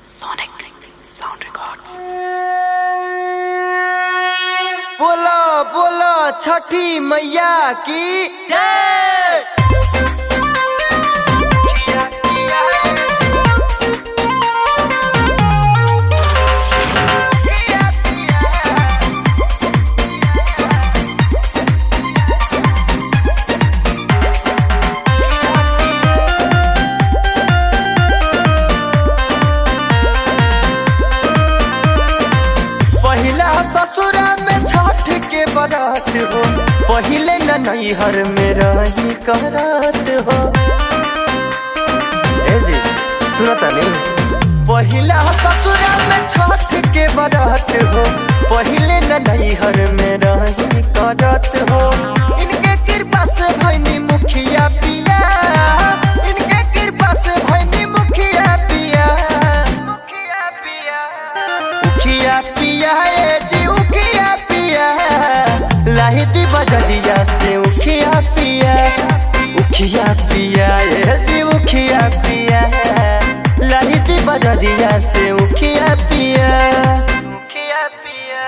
Sonic Sound Records। बोलो बोलो छठी मैया की जय। ससुरा में छठ के बारात हो, पहिले न नैहर में रही करत हो। ए जी सुनता नहीं, पहिला ससुरा में छठ के बारात हो, पहिले न नैहर में रही करत हो। इनके कृपा से भैनी मुखिया पिया, इनके कृपा से भैनी मुखिया पिया, मुखिया पिया, मुखिया पिया लाहिदी बजरिया से उखिया पिया, उखिया पिया ये जी उखिया पिया, लाहिदी बजरिया से उखिया पिया, उखिया पिया।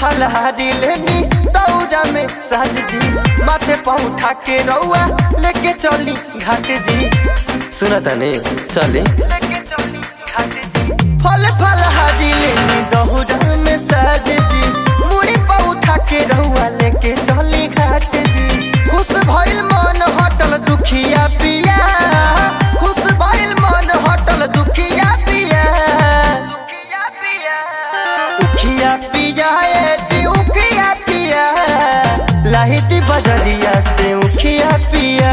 फलहारी लेनी दौरा में साज जी, माथे पर उठा के रउआ लेके चली घाट जी। सुनता नहीं चली लेके चली घाट जी। फलहारी लेनी दौरा में साज जी, मुड़ी पर उठा के रउआ लेके चली घाट जी। खुश भइल मन हटल दुखिया पिया, खुश भइल मन हटल दुखिया पिया, दुखिया पिया, उखिया पिया लाहिदी बजरिया से उखिया पिया,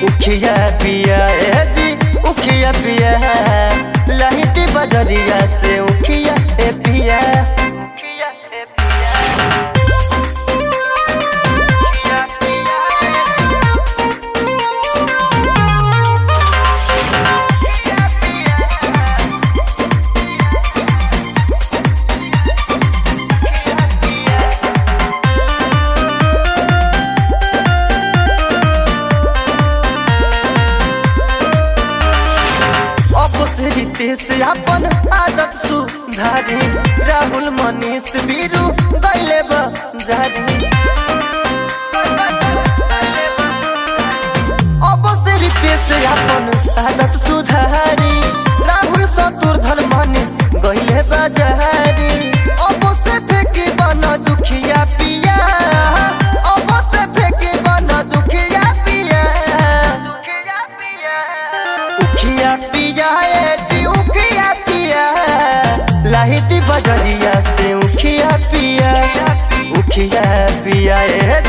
उखिया पिया ए जी उखिया पिया, लाहिदी बजरिया से उखिया ए पिया, उखिया ए से अपन आदत सुधारी, राहुल मनीष बीरू गैले बजारी। अब से रितेश अपन आदत सुधारी, राहुल शत्रुधन मनीष गैले बजारी। अब से फेंकी बना दुखिया पिया, अब से फेंकी बना दुखिया पिया, दुखिया पिया, उखिया पिया लाहिदी बजरिया से उखिया पिया, उखिया पिया ए